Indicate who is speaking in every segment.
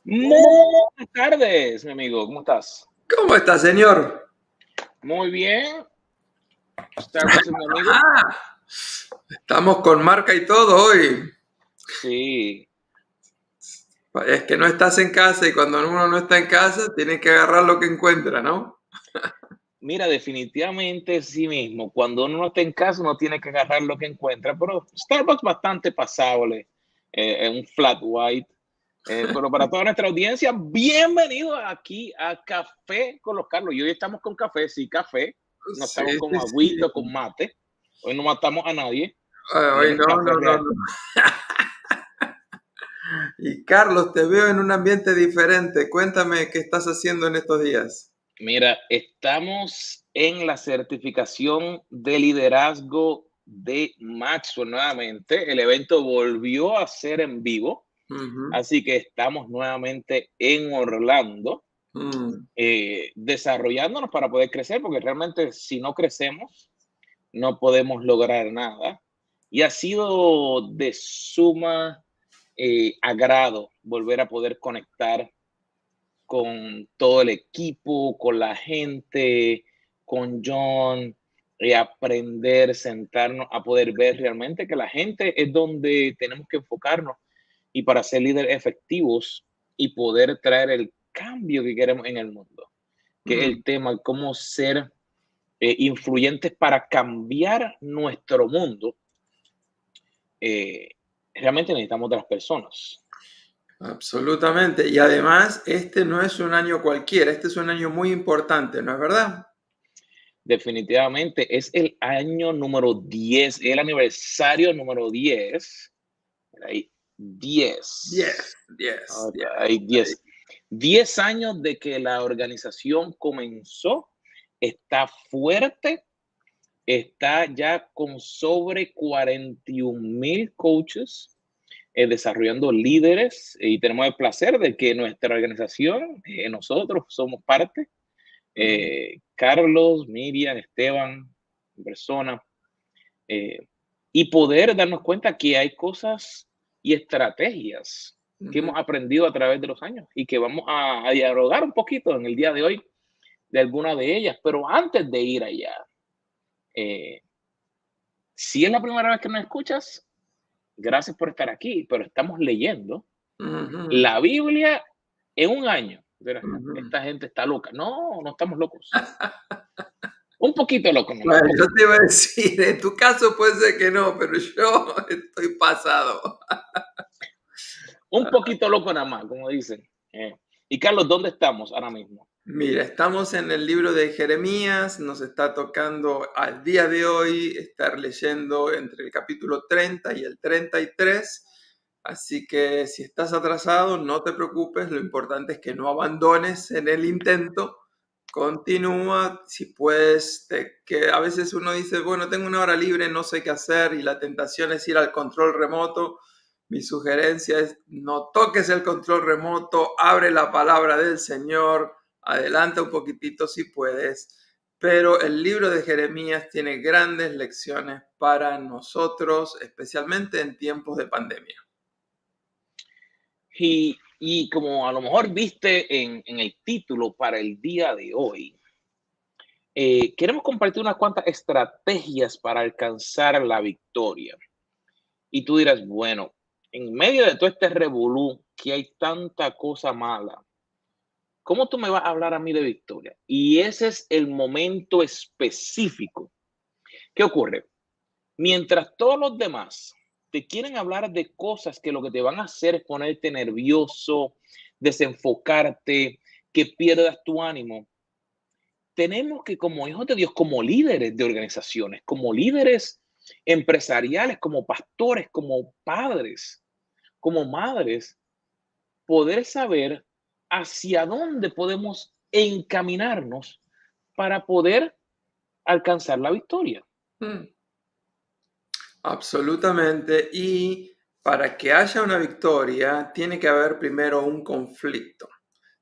Speaker 1: Muy buenas tardes, mi amigo. ¿Cómo estás?
Speaker 2: ¿Cómo está, señor?
Speaker 1: Muy bien. Starbucks es mi amigo.
Speaker 2: Ah, estamos con marca y todo hoy.
Speaker 1: Sí.
Speaker 2: Es que no estás en casa y cuando uno no está en casa tiene que agarrar lo que encuentra, ¿no?
Speaker 1: Mira, definitivamente sí mismo. Cuando uno no está en casa, uno tiene que agarrar lo que encuentra, pero Starbucks bastante pasable, un flat white. Pero para toda nuestra audiencia, bienvenido aquí a Café con los Carlos. Y hoy estamos con café, sí, café. No
Speaker 2: Sí,
Speaker 1: estamos con
Speaker 2: sí,
Speaker 1: agüita,
Speaker 2: sí.
Speaker 1: con mate. Hoy no matamos a nadie.
Speaker 2: Hoy
Speaker 1: Tenemos
Speaker 2: no,
Speaker 1: café
Speaker 2: no, no,
Speaker 1: real.
Speaker 2: no. Y Carlos, te veo en un ambiente diferente. Cuéntame qué estás haciendo en estos días.
Speaker 1: Mira, estamos en la certificación de liderazgo de Maxwell nuevamente. El evento volvió a ser en vivo,
Speaker 2: Ujú.
Speaker 1: así que estamos nuevamente en Orlando,
Speaker 2: Mm,
Speaker 1: desarrollándonos para poder crecer, porque realmente si no crecemos, no podemos lograr nada. Y ha sido de suma agrado volver a poder conectar con todo el equipo, con la gente, con John, aprender, sentarnos a poder ver realmente que la gente es donde tenemos que enfocarnos y para ser líderes efectivos y poder traer el cambio que queremos en el mundo, que es
Speaker 2: mm.
Speaker 1: el tema, cómo ser influyentes para cambiar nuestro mundo. eh, Realmente necesitamos de las personas.
Speaker 2: Absolutamente. Y además, este no es un año cualquiera, este es un año muy importante, ¿no es verdad?
Speaker 1: Definitivamente es el año número 10, el aniversario número 10. Hay
Speaker 2: 10,
Speaker 1: 10.
Speaker 2: 10, 10.
Speaker 1: Hay 10. 10 años de que la organización comenzó, está fuerte, está ya con sobre 41,000 coaches, desarrollando líderes, y tenemos el placer de que nuestra organización, nosotros somos parte,
Speaker 2: Mm,
Speaker 1: Carlos, Miriam, Esteban, en persona, eh, y poder darnos cuenta que hay cosas y estrategias que
Speaker 2: ujú.
Speaker 1: hemos aprendido a través de los años y que vamos a dialogar un poquito en el día de hoy de alguna de ellas. Pero antes de ir allá, eh, si es la primera vez que nos escuchas, gracias por estar aquí, pero estamos leyendo
Speaker 2: Ujú,
Speaker 1: la Biblia en un año. Verás,
Speaker 2: ujú.
Speaker 1: esta gente está loca. No, no estamos locos. Un poquito locos nomás, un
Speaker 2: Bueno, yo
Speaker 1: poquito.
Speaker 2: te iba a decir, en tu caso puede ser que no, pero yo estoy pasado.
Speaker 1: Un poquito loco nada más, como dicen. Y Carlos, ¿dónde estamos ahora mismo?
Speaker 2: Mira, estamos en el libro de Jeremías, nos está tocando al día de hoy estar leyendo entre el capítulo 30 y el 33, así que si estás atrasado, no te preocupes, lo importante es que no abandones en el intento, continúa, si puedes, que a veces uno dice, bueno, tengo una hora libre, no sé qué hacer y la tentación es ir al control remoto. Mi sugerencia es no toques el control remoto, abre la palabra del Señor, adelanta un poquitito si puedes, pero el libro de Jeremías tiene grandes lecciones para nosotros, especialmente en tiempos de pandemia.
Speaker 1: Y como a lo mejor viste en el título para el día de hoy, queremos compartir unas cuantas estrategias para alcanzar la victoria. Y tú dirás, bueno, en medio de todo este revolú, que hay tanta cosa mala, ¿cómo tú me vas a hablar a mí de victoria? Y ese es el momento específico. ¿Qué ocurre? Mientras todos los demás te quieren hablar de cosas que lo que te van a hacer es ponerte nervioso, desenfocarte, que pierdas tu ánimo, tenemos que como hijos de Dios, como líderes de organizaciones, como líderes empresariales, como pastores, como padres, como madres, poder saber hacia dónde podemos encaminarnos para poder alcanzar la victoria.
Speaker 2: Mm, absolutamente. Y para que haya una victoria, tiene que haber primero un conflicto.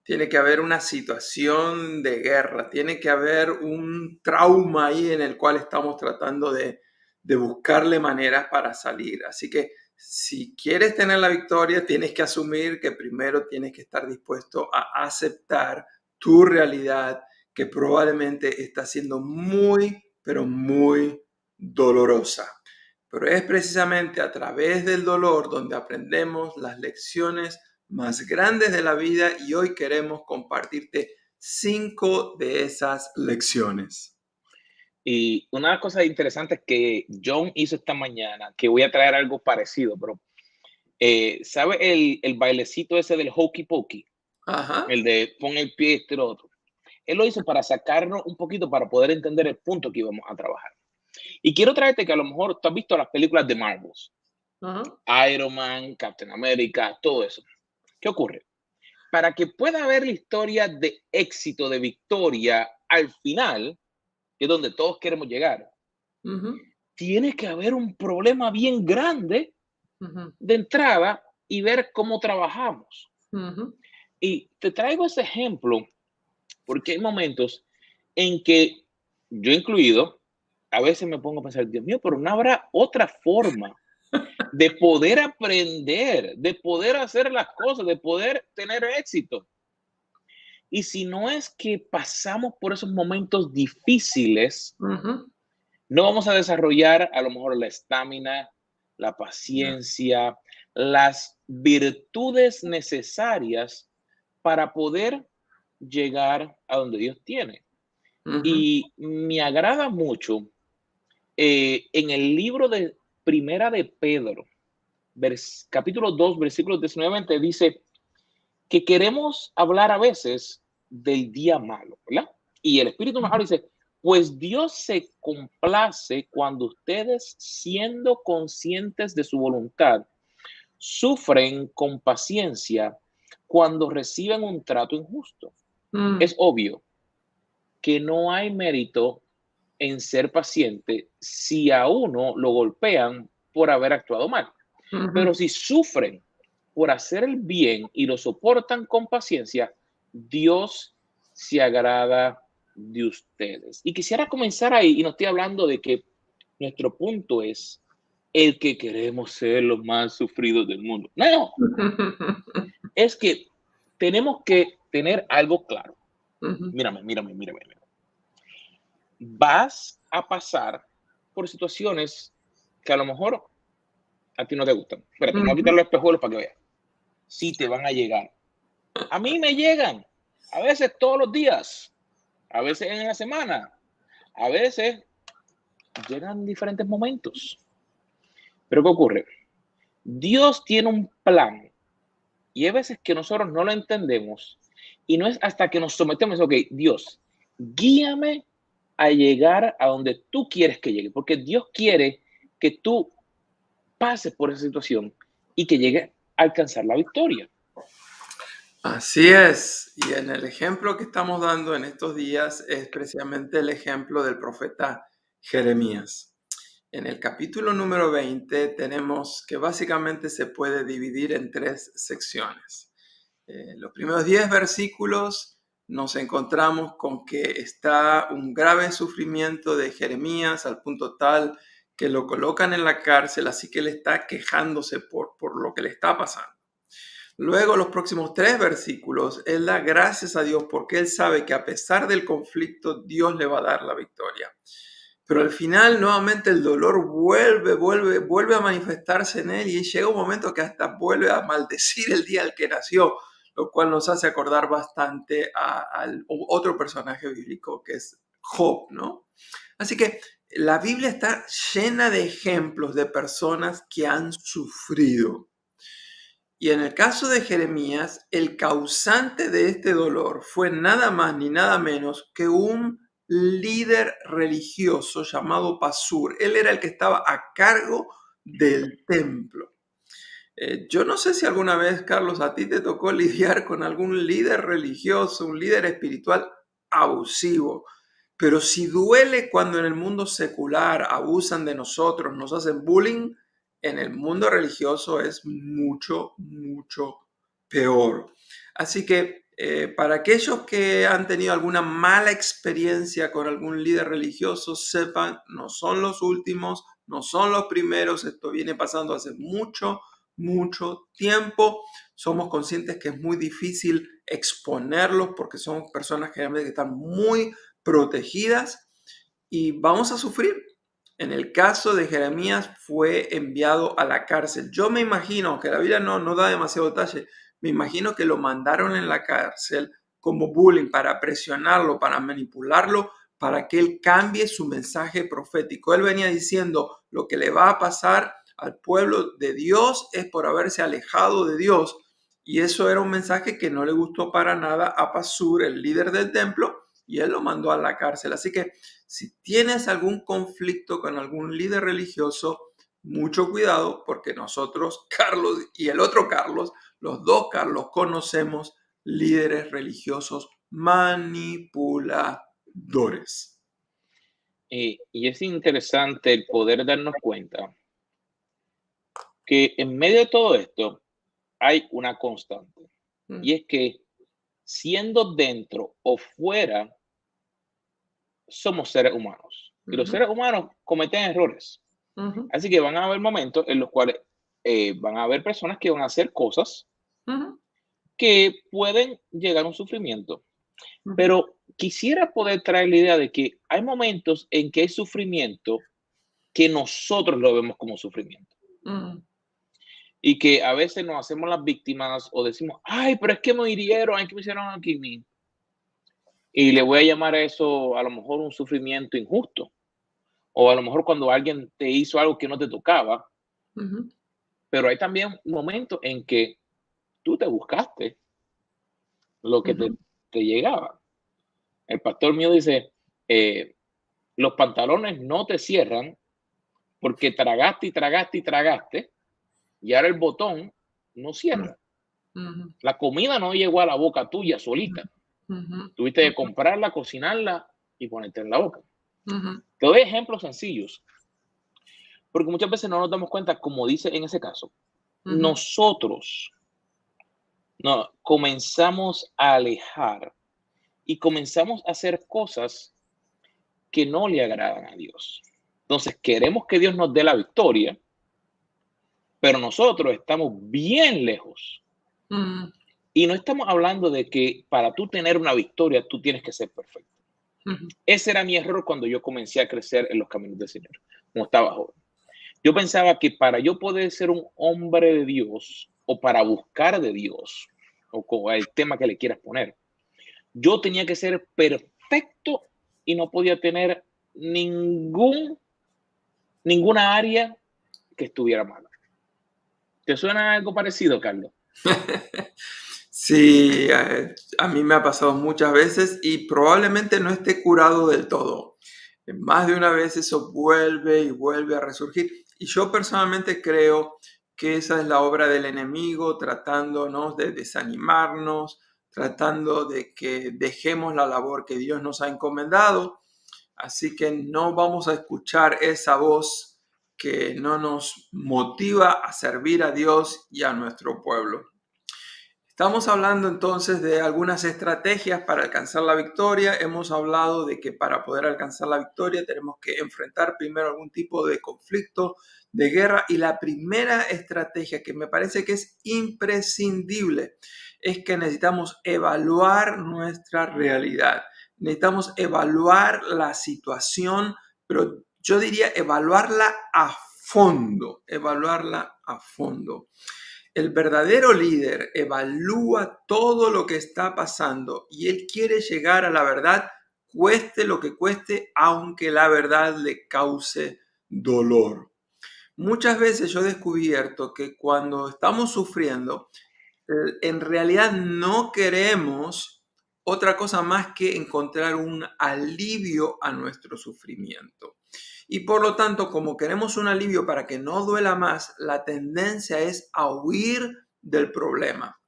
Speaker 2: Tiene que haber una situación de guerra, tiene que haber un trauma ahí en el cual estamos tratando de buscarle maneras para salir. Así que Si quieres tener la victoria, tienes que asumir que primero tienes que estar dispuesto a aceptar tu realidad, que probablemente está siendo muy, pero muy dolorosa. Pero es precisamente a través del dolor donde aprendemos las lecciones más grandes de la vida, y hoy queremos compartirte 5 de esas lecciones.
Speaker 1: Y una cosa interesante que John hizo esta mañana, que voy a traer algo parecido, pero ¿sabe el bailecito ese del hokey pokey?
Speaker 2: Ajá.
Speaker 1: El de pon el pie este el otro. Él lo hizo para sacarnos un poquito para poder entender el punto que íbamos a trabajar. Y quiero traerte que a lo mejor tú has visto las películas de Marvel,
Speaker 2: Ajá.
Speaker 1: Iron Man, Captain America, todo eso. ¿Qué ocurre? Para que pueda haber la historia de éxito, de victoria al final, que es donde todos queremos llegar,
Speaker 2: Ujú,
Speaker 1: tiene que haber un problema bien grande
Speaker 2: ujú,
Speaker 1: de entrada y ver cómo trabajamos.
Speaker 2: ujú,
Speaker 1: Y te traigo ese ejemplo porque hay momentos en que yo incluido, a veces me pongo a pensar, Dios mío, pero no habrá otra forma de poder aprender, de poder hacer las cosas, de poder tener éxito. Y si no es que pasamos por esos momentos difíciles,
Speaker 2: ujú.
Speaker 1: no vamos a desarrollar a lo mejor la estamina, la paciencia, las virtudes necesarias para poder llegar a donde Dios tiene.
Speaker 2: Ujú,
Speaker 1: Y me agrada mucho en el libro de Primera de Pedro, capítulo 2, versículos 19 20, dice que queremos hablar a veces del día malo, ¿verdad? Y el Espíritu nos
Speaker 2: ujú,
Speaker 1: habla y dice, pues Dios se complace cuando ustedes, siendo conscientes de su voluntad, sufren con paciencia cuando reciben un trato injusto.
Speaker 2: mm,
Speaker 1: Es obvio que no hay mérito en ser paciente si a uno lo golpean por haber actuado mal.
Speaker 2: ujú.
Speaker 1: Pero si sufren por hacer el bien y lo soportan con paciencia, Dios se agrada de ustedes. Y quisiera comenzar ahí, y no estoy hablando de que nuestro punto es el que queremos ser los más sufridos del mundo. No, es que tenemos que tener algo claro.
Speaker 2: Ujú,
Speaker 1: Mírame, mírame, mírame, mírame. Vas a pasar por situaciones que a lo mejor a ti no te gustan. Espérate, me voy a quitar
Speaker 2: ujú.
Speaker 1: los espejuelos para que veas. Sí te van a llegar. A mí me llegan, a veces todos los días, a veces en la semana, a veces llegan diferentes momentos. Pero ¿qué ocurre? Dios tiene un plan y hay veces que nosotros no lo entendemos y no es hasta que nos sometemos, ok, Dios, guíame a llegar a donde tú quieres que llegue, porque Dios quiere que tú pases por esa situación y que llegue a alcanzar la victoria.
Speaker 2: Así es. Y en el ejemplo que estamos dando en estos días es precisamente el ejemplo del profeta Jeremías. En el capítulo número 20 tenemos que básicamente se puede dividir en 3 secciones. Los primeros 10 versículos nos encontramos con que está un grave sufrimiento de Jeremías al punto tal que lo colocan en la cárcel, así que él está quejándose por lo que le está pasando. Luego, los próximos 3 versículos, él da gracias a Dios porque él sabe que a pesar del conflicto, Dios le va a dar la victoria. Pero al final, nuevamente, el dolor vuelve a manifestarse en él, y llega un momento que hasta vuelve a maldecir el día al que nació, lo cual nos hace acordar bastante al otro personaje bíblico que es Job, ¿no? Así que la Biblia está llena de ejemplos de personas que han sufrido. Y en el caso de Jeremías, el causante de este dolor fue nada más ni nada menos que un líder religioso llamado Pasur. Él era el que estaba a cargo del templo. Yo no sé si alguna vez, Carlos, a ti te tocó lidiar con algún líder religioso, un líder espiritual abusivo. Pero si duele cuando en el mundo secular abusan de nosotros, nos hacen bullying, en el mundo religioso es mucho, mucho peor. Así que para aquellos que han tenido alguna mala experiencia con algún líder religioso, sepan, no son los últimos, no son los primeros, esto viene pasando hace mucho tiempo. Somos conscientes que es muy difícil exponerlos porque son personas generalmente que están muy protegidas y vamos a sufrir. En el caso de Jeremías fue enviado a la cárcel. Yo me imagino que la Biblia no da demasiado detalle. Me imagino que lo mandaron en la cárcel como bullying para presionarlo, para manipularlo, para que él cambie su mensaje profético. Él venía diciendo lo que le va a pasar al pueblo de Dios es por haberse alejado de Dios. Y eso era un mensaje que no le gustó para nada a Pasur, el líder del templo, y él lo mandó a la cárcel. Así que si tienes algún conflicto con algún líder religioso, mucho cuidado porque nosotros, Carlos y el otro Carlos, los dos Carlos, conocemos líderes religiosos manipuladores.
Speaker 1: Y es interesante el poder darnos cuenta que en medio de todo esto hay una constante. Y es que siendo dentro o fuera, somos seres humanos. Y los seres humanos cometen errores. Así que van a haber momentos en los cuales van a haber personas que van a hacer cosas que pueden llegar a un sufrimiento. Pero quisiera poder traer la idea de que hay momentos en que hay sufrimiento que nosotros lo vemos como sufrimiento. Y que a veces nos hacemos las víctimas o decimos, ay, pero es que me hirieron, ay, que me hicieron aquí a mí. Y le voy a llamar a eso a lo mejor un sufrimiento injusto. O a lo mejor cuando alguien te hizo algo que no te tocaba. Pero hay también momentos en que tú te buscaste lo que te llegaba. El pastor mío dice, los pantalones no te cierran porque tragaste y tragaste y tragaste y ahora el botón no cierra. La comida no llegó a la boca tuya solita. Tuviste que comprarla, cocinarla y ponerte en la boca. Te doy ejemplos sencillos, porque muchas veces no nos damos cuenta, como dice en ese caso, nosotros comenzamos a alejar y comenzamos a hacer cosas que no le agradan a Dios. Entonces queremos que Dios nos dé la victoria, pero nosotros estamos bien lejos. Y no estamos hablando de que para tú tener una victoria, tú tienes que ser perfecto. Ese era mi error cuando yo comencé a crecer en los caminos del Señor, como estaba joven. Yo pensaba que para yo poder ser un hombre de Dios o para buscar de Dios, o con el tema que le quieras poner, yo tenía que ser perfecto y no podía tener ninguna área que estuviera mala. ¿Te suena algo parecido, Carlos?
Speaker 2: Sí, a mí me ha pasado muchas veces y probablemente no esté curado del todo. Más de una vez eso vuelve y vuelve a resurgir. Y yo personalmente creo que esa es la obra del enemigo, tratándonos de desanimarnos, tratando de que dejemos la labor que Dios nos ha encomendado. Así que no vamos a escuchar esa voz que no nos motiva a servir a Dios y a nuestro pueblo. Estamos hablando entonces de algunas estrategias para alcanzar la victoria. Hemos hablado de que para poder alcanzar la victoria tenemos que enfrentar primero algún tipo de conflicto, de guerra. Y la primera estrategia que me parece que es imprescindible es que necesitamos evaluar nuestra realidad. Necesitamos evaluar la situación, pero yo diría evaluarla a fondo, El verdadero líder evalúa todo lo que está pasando y él quiere llegar a la verdad, cueste lo que cueste, aunque la verdad le cause dolor. Muchas veces yo he descubierto que cuando estamos sufriendo, en realidad no queremos otra cosa más que encontrar un alivio a nuestro sufrimiento. Y por lo tanto, como queremos un alivio para que no duela más, la tendencia es a huir del problema.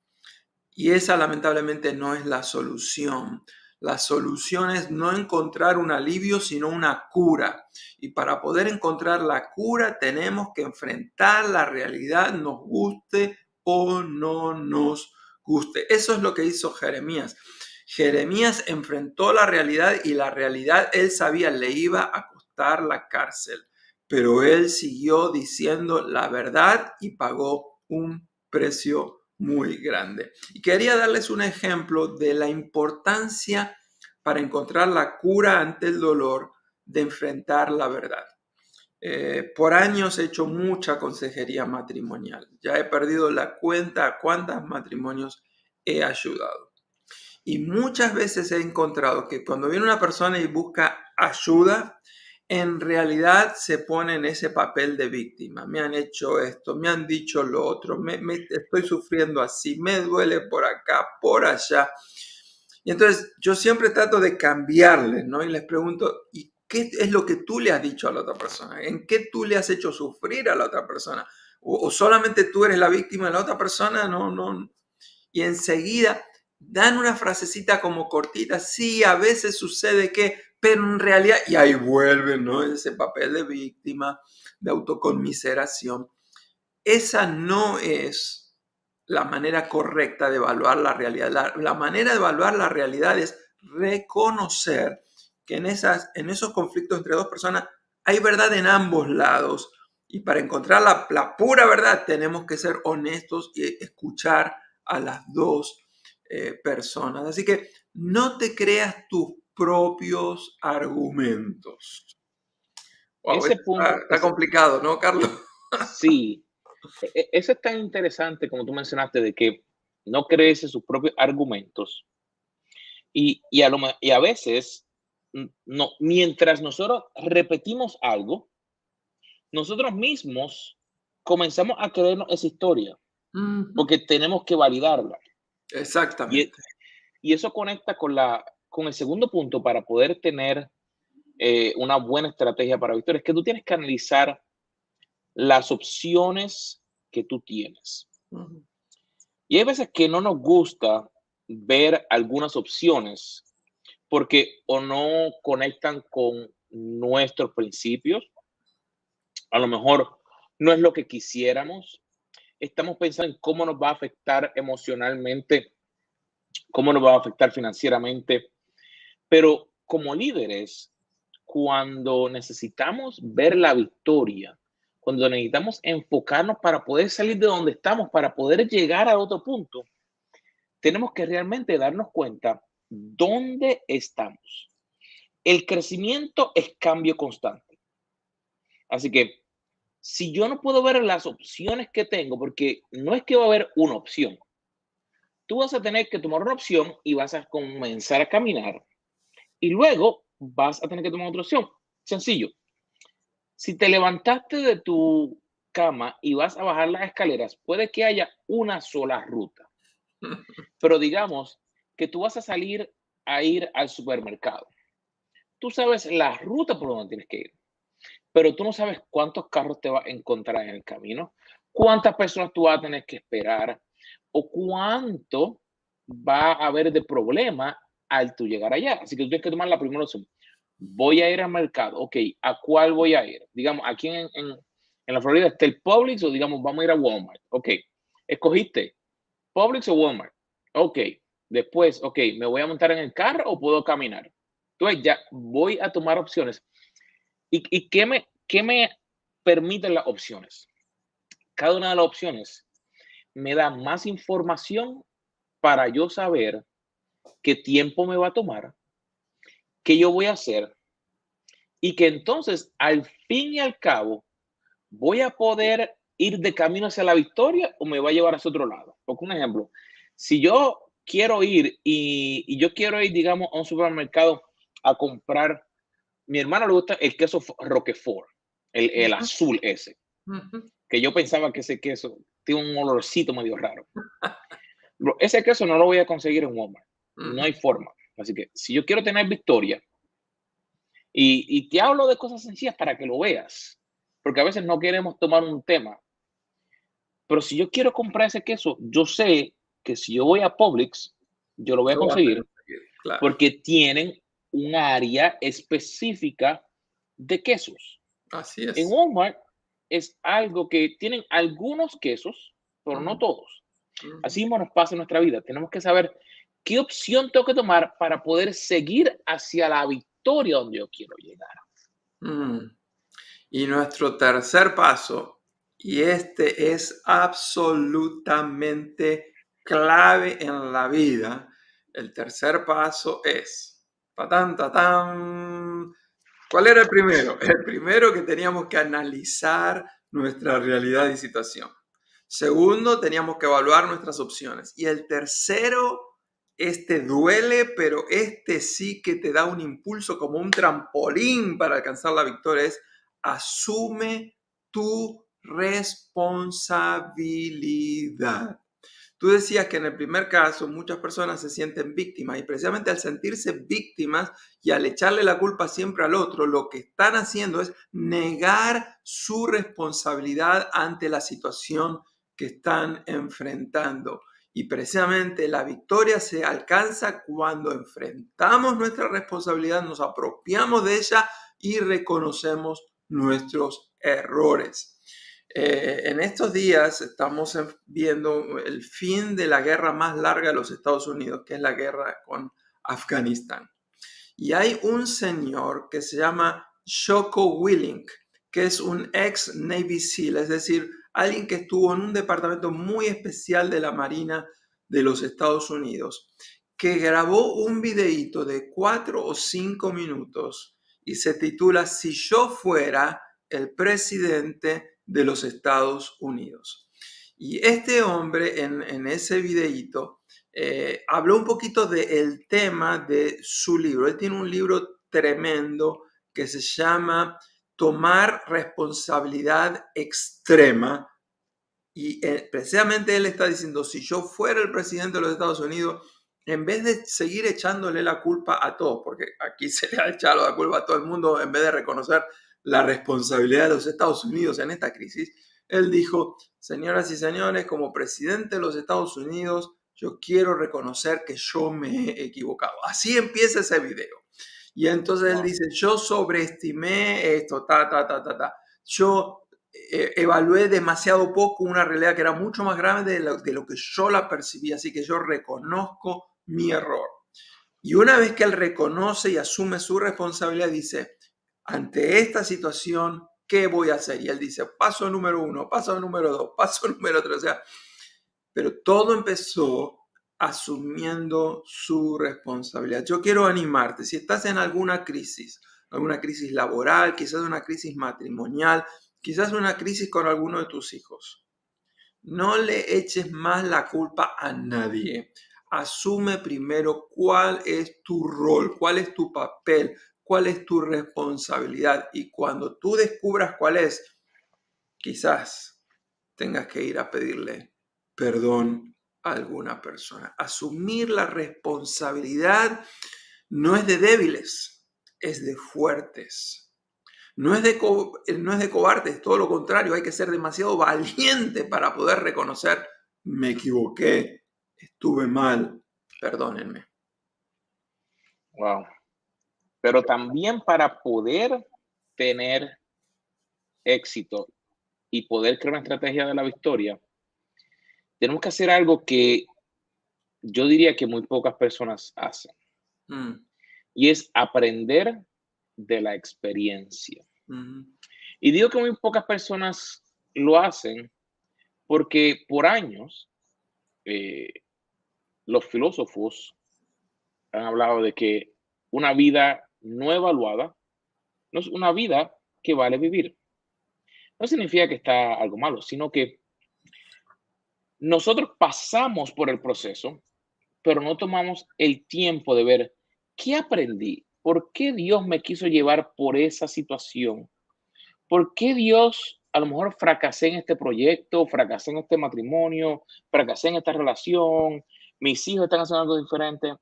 Speaker 2: Y esa lamentablemente no es la solución. La solución es no encontrar un alivio, sino una cura. Y para poder encontrar la cura tenemos que enfrentar la realidad, nos guste o no nos guste. Eso es lo que hizo Jeremías. Jeremías enfrentó la realidad y la realidad él sabía le iba a costar la cárcel. pero él siguió diciendo la verdad y pagó un precio muy grande. Y quería darles un ejemplo de la importancia para encontrar la cura ante el dolor de enfrentar la verdad. Por años he hecho mucha consejería matrimonial. Ya he perdido la cuenta a cuántos matrimonios he ayudado. Y muchas veces he encontrado que cuando viene una persona y busca ayuda, en realidad se pone en ese papel de víctima. Me han hecho esto, me han dicho lo otro, estoy sufriendo así, me duele por acá, por allá. Y entonces yo siempre trato de cambiarles, ¿no? Y les pregunto, ¿y qué es lo que tú le has dicho a la otra persona? ¿En qué tú le has hecho sufrir a la otra persona? ¿O solamente tú eres la víctima de la otra persona? No, no. Y enseguida dan una frasecita como cortita, sí, a veces sucede que, pero en realidad, y ahí vuelven, ¿no? Ese papel de víctima, de autoconmiseración. Esa no es la manera correcta de evaluar la realidad. La manera de evaluar la realidad es reconocer que en esos conflictos entre dos personas hay verdad en ambos lados. Y para encontrar la pura verdad tenemos que ser honestos y escuchar a las dos personas. Así que no te creas tus propios argumentos. Wow,
Speaker 1: Ese punto,
Speaker 2: está complicado, ¿no, Carlos?
Speaker 1: sí, eso es tan interesante como tú mencionaste de que no crees en sus propios argumentos y a veces, no, mientras nosotros repetimos algo, nosotros mismos comenzamos a creernos esa historia
Speaker 2: Ujú.
Speaker 1: porque tenemos que validarla. Y,
Speaker 2: Exactamente.
Speaker 1: y eso conecta con el segundo punto para poder tener una buena estrategia para victoria, es que tú tienes que analizar las opciones que tú tienes.
Speaker 2: Ujú.
Speaker 1: Y hay veces que no nos gusta ver algunas opciones porque o no conectan con nuestros principios, a lo mejor no es lo que quisiéramos, estamos pensando en cómo nos va a afectar emocionalmente, cómo nos va a afectar financieramente, pero como líderes, cuando necesitamos ver la victoria, cuando necesitamos enfocarnos para poder salir de donde estamos, para poder llegar a otro punto, tenemos que realmente darnos cuenta dónde estamos. El crecimiento es cambio constante. Así que si yo no puedo ver las opciones que tengo, porque no es que va a haber una opción, tú vas a tener que tomar una opción y vas a comenzar a caminar y luego vas a tener que tomar otra opción. Sencillo. Si te levantaste de tu cama y vas a bajar las escaleras, puede que haya una sola ruta, pero digamos que tú vas a salir a ir al supermercado. Tú sabes la ruta por donde tienes que ir, pero tú no sabes cuántos carros te vas a encontrar en el camino, cuántas personas tú vas a tener que esperar o cuánto va a haber de problema al tú llegar allá. Así que tú tienes que tomar la primera opción. Voy a ir al mercado, ok, ¿a cuál voy a ir? Digamos, aquí en la Florida está el Publix o digamos, vamos a ir a Walmart. Ok, escogiste Publix o Walmart. Ok, después, ok, ¿me voy a montar en el carro o puedo caminar? Entonces ya voy a tomar opciones. ¿Y qué me permiten las opciones? Cada una de las opciones me da más información para yo saber qué tiempo me va a tomar, qué yo voy a hacer y que entonces al fin y al cabo voy a poder ir de camino hacia la victoria o me va a llevar hacia otro lado. Porque un ejemplo, si yo quiero ir y yo quiero ir, digamos, a un supermercado a comprar, mi hermano le gusta el queso Roquefort, el
Speaker 2: Ujú,
Speaker 1: azul ese,
Speaker 2: ujú,
Speaker 1: que yo pensaba que ese queso tiene un olorcito medio raro. Ese queso no lo voy a conseguir en Walmart, no
Speaker 2: ujú.
Speaker 1: hay forma. Así que si yo quiero tener victoria, y te hablo de cosas sencillas para que lo veas, porque a veces no queremos tomar un tema, pero si yo quiero comprar ese queso, yo sé que si yo voy a Publix, yo lo voy a
Speaker 2: Lo vas a
Speaker 1: conseguir
Speaker 2: conseguir, claro.
Speaker 1: porque tienen un área específica de quesos.
Speaker 2: Así
Speaker 1: En
Speaker 2: es.
Speaker 1: Walmart es algo que tienen algunos quesos, pero no
Speaker 2: Ujú,
Speaker 1: todos.
Speaker 2: ujú.
Speaker 1: Así mismo nos pasa en nuestra vida. Tenemos que saber qué opción tengo que tomar para poder seguir hacia la victoria donde yo quiero llegar.
Speaker 2: Mm. Y nuestro tercer paso, y este es absolutamente clave en la vida, el tercer paso es, tatán, tatán. ¿Cuál era el primero? El primero, que teníamos que analizar nuestra realidad y situación. Segundo, teníamos que evaluar nuestras opciones. Y el tercero, este duele, pero este sí que te da un impulso como un trampolín para alcanzar la victoria, es asume tu responsabilidad. Tú decías que en el primer caso muchas personas se sienten víctimas y precisamente al sentirse víctimas y al echarle la culpa siempre al otro, lo que están haciendo es negar su responsabilidad ante la situación que están enfrentando. Y precisamente la victoria se alcanza cuando enfrentamos nuestra responsabilidad, nos apropiamos de ella y reconocemos nuestros errores. En estos días estamos viendo el fin de la guerra más larga de los Estados Unidos, que es la guerra con Afganistán. Y hay un señor que se llama Jocko Willink, que es un ex Navy SEAL, es decir, alguien que estuvo en un departamento muy especial de la Marina de los Estados Unidos, que grabó un videíto de 4 o 5 minutos y se titula Si yo fuera el presidente de los Estados Unidos. Y este hombre en ese videíto habló un poquito del tema de su libro. Él tiene un libro tremendo que se llama Tomar responsabilidad extrema. Y precisamente él está diciendo, si yo fuera el presidente de los Estados Unidos, en vez de seguir echándole la culpa a todos, porque aquí se le ha echado la culpa a todo el mundo, en vez de reconocer la responsabilidad de los Estados Unidos en esta crisis, él dijo, señoras y señores, como presidente de los Estados Unidos, yo quiero reconocer que yo me he equivocado. Así empieza ese video. Y entonces él dice, yo sobreestimé esto, Yo evalué demasiado poco una realidad que era mucho más grande de lo que yo la percibía, así que yo reconozco mi error. Y una vez que él reconoce y asume su responsabilidad, dice, ante esta situación, ¿qué voy a hacer? Y él dice, paso número 1, paso número 2, paso número 3, o sea, pero todo empezó asumiendo su responsabilidad. Yo quiero animarte, si estás en alguna crisis laboral, quizás una crisis matrimonial, quizás una crisis con alguno de tus hijos, no le eches más la culpa a nadie. Asume primero cuál es tu rol, cuál es tu papel, cuál es tu responsabilidad. Y cuando tú descubras cuál es, quizás tengas que ir a pedirle perdón a alguna persona. Asumir la responsabilidad no es de débiles, es de fuertes. No es de cobardes, todo lo contrario, hay que ser demasiado valiente para poder reconocer, me equivoqué, estuve mal, perdónenme.
Speaker 1: Wow. Pero también para poder tener éxito y poder crear una estrategia de la victoria, tenemos que hacer algo que yo diría que muy pocas personas hacen,
Speaker 2: Mm,
Speaker 1: y es aprender de la experiencia.
Speaker 2: mm,
Speaker 1: Y digo que muy pocas personas lo hacen porque por años eh, los filósofos han hablado de que una vida no evaluada no es una vida que vale vivir. No significa que está algo malo, sino que nosotros pasamos por el proceso, pero no tomamos el tiempo de ver qué aprendí, por qué Dios me quiso llevar por esa situación, por qué Dios a lo mejor fracasé en este proyecto, fracasé en este matrimonio, fracasé en esta relación, mis hijos están haciendo algo diferente.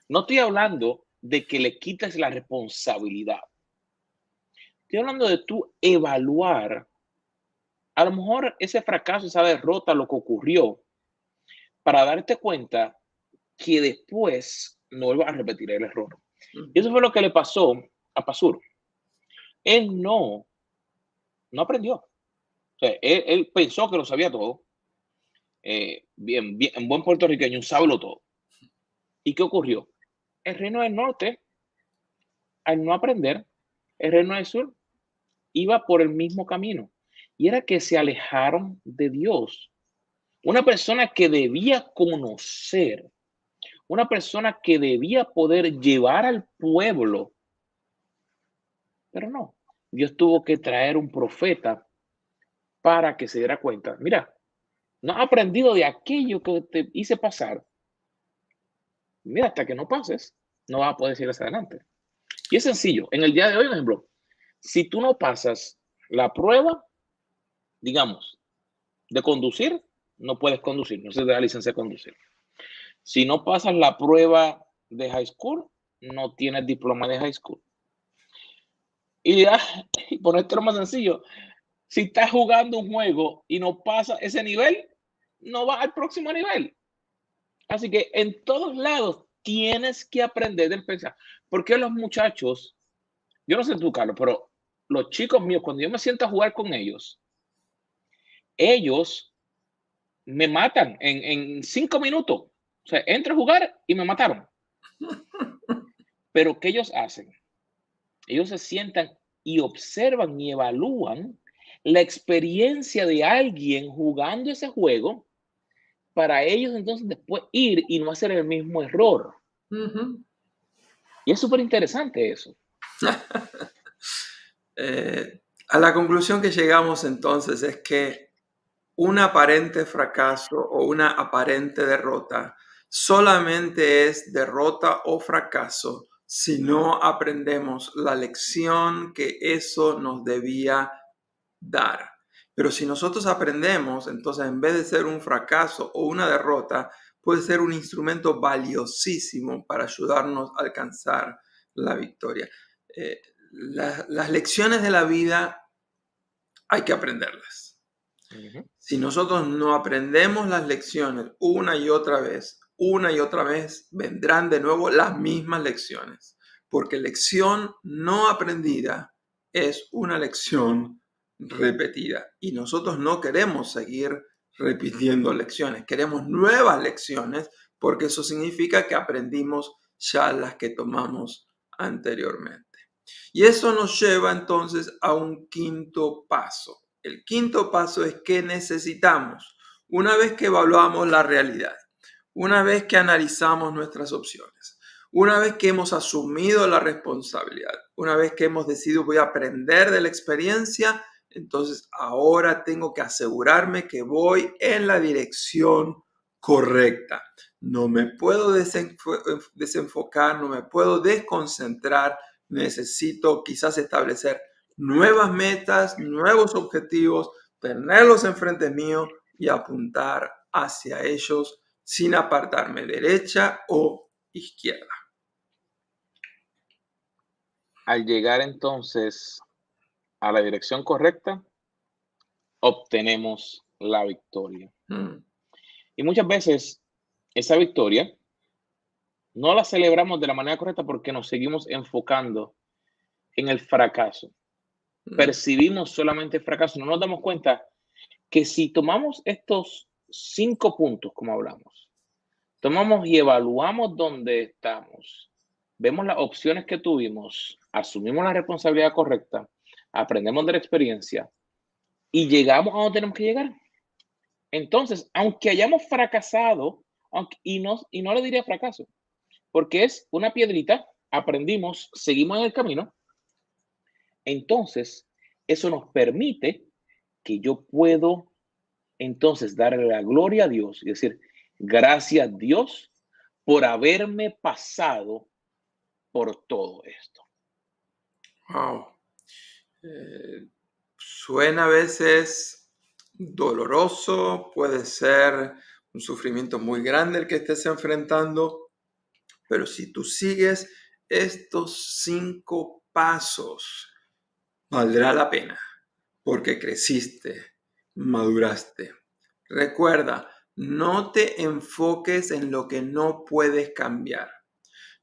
Speaker 1: No estoy hablando de que le quites la responsabilidad. Estoy hablando de tú evaluar a lo mejor ese fracaso, esa derrota, lo que ocurrió, para darte cuenta que después no vuelvas a repetir el error. Y eso
Speaker 2: mm,
Speaker 1: fue lo que le pasó a Pasur. Él no aprendió. O sea, él pensó que lo sabía todo. Bien, en buen puertorriqueño, sábelo todo. ¿Y qué ocurrió? El reino del norte, al no aprender, el reino del sur iba por el mismo camino y era que se alejaron de Dios. Una persona que debía conocer, una persona que debía poder llevar al pueblo, pero no. Dios tuvo que traer un profeta para que se diera cuenta. Mira, no has aprendido de aquello que te hice pasar. Mira, hasta que no pases, no vas a poder seguir hacia adelante. Y es sencillo. En el día de hoy, por ejemplo, si tú no pasas la prueba, digamos, de conducir, no puedes conducir, no se te da licencia de conducir. Si no pasas la prueba de high school, no tienes diploma de high school. Y ya, y ponértelo más sencillo, si estás jugando un juego y no pasa ese nivel, no vas al próximo nivel. Así que en todos lados tienes que aprender del pensar. Porque los muchachos, yo no sé tú, Carlos, pero los chicos míos, cuando yo me siento a jugar con ellos me matan en 5 minutos. O sea, entro a jugar y me mataron. Pero ¿qué ellos hacen? Ellos se sientan y observan y evalúan la experiencia de alguien jugando ese juego para ellos entonces después ir y no hacer el mismo error.
Speaker 2: Ujú.
Speaker 1: Y es súper interesante eso.
Speaker 2: A la conclusión que llegamos entonces es que un aparente fracaso o una aparente derrota solamente es derrota o fracaso si no aprendemos la lección que eso nos debía dar. Pero si nosotros aprendemos, entonces en vez de ser un fracaso o una derrota, puede ser un instrumento valiosísimo para ayudarnos a alcanzar la victoria. Las lecciones de la vida hay que aprenderlas.
Speaker 1: Ujú.
Speaker 2: Si nosotros no aprendemos las lecciones una y otra vez, vendrán de nuevo las mismas lecciones. Porque lección no aprendida es una lección repetida. Y nosotros no queremos seguir repitiendo lecciones, queremos nuevas lecciones porque eso significa que aprendimos ya las que tomamos anteriormente. Y eso nos lleva entonces a un quinto paso. El quinto paso es que necesitamos, una vez que evaluamos la realidad, una vez que analizamos nuestras opciones, una vez que hemos asumido la responsabilidad, una vez que hemos decidido voy a aprender de la experiencia, entonces ahora tengo que asegurarme que voy en la dirección correcta. No me puedo desenfocar, no me puedo desconcentrar, necesito quizás establecer nuevas metas, nuevos objetivos, tenerlos enfrente mío y apuntar hacia ellos sin apartarme derecha o izquierda.
Speaker 1: Al llegar entonces a la dirección correcta, obtenemos la victoria.
Speaker 2: Mm,
Speaker 1: Y muchas veces esa victoria no la celebramos de la manera correcta porque nos seguimos enfocando en el fracaso.
Speaker 2: mm,
Speaker 1: Percibimos solamente el fracaso, no nos damos cuenta que si tomamos estos 5 puntos, como hablamos, tomamos y evaluamos dónde estamos, vemos las opciones que tuvimos, asumimos la responsabilidad correcta, aprendemos de la experiencia y llegamos a donde tenemos que llegar. Entonces, aunque hayamos fracasado, y no le diría fracaso, porque es una piedrita, aprendimos, seguimos en el camino, entonces eso nos permite que yo puedo entonces darle la gloria a Dios y decir, gracias Dios por haberme pasado por todo esto.
Speaker 2: wow. Suena a veces doloroso, puede ser un sufrimiento muy grande el que estés enfrentando, pero si tú sigues estos 5 pasos, valdrá la pena porque creciste, maduraste. Recuerda, no te enfoques en lo que no puedes cambiar.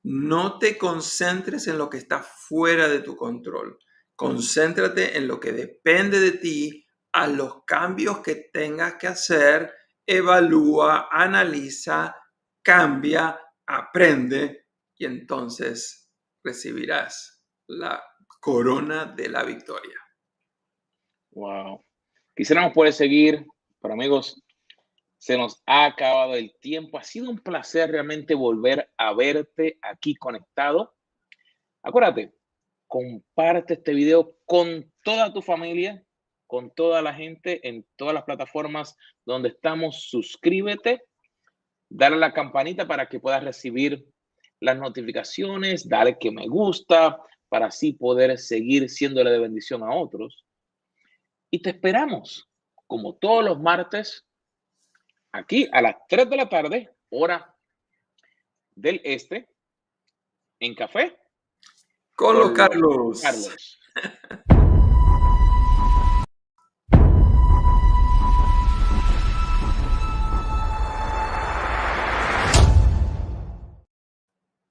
Speaker 2: No te concentres en lo que está fuera de tu control. Concéntrate en lo que depende de ti, a los cambios que tengas que hacer, evalúa, analiza, cambia, aprende y entonces recibirás la corona de la victoria.
Speaker 1: Wow. Quisiéramos poder seguir, pero amigos, se nos ha acabado el tiempo. Ha sido un placer realmente volver a verte aquí conectado. Acuérdate, comparte este video con toda tu familia, con toda la gente en todas las plataformas donde estamos. Suscríbete, dale a la campanita para que puedas recibir las notificaciones, dale que me gusta para así poder seguir siéndole de bendición a otros. Y te esperamos, como todos los martes, aquí a las 3 de la tarde, hora del este, en Café
Speaker 2: Con los
Speaker 1: con los
Speaker 2: Carlos.
Speaker 1: Carlos.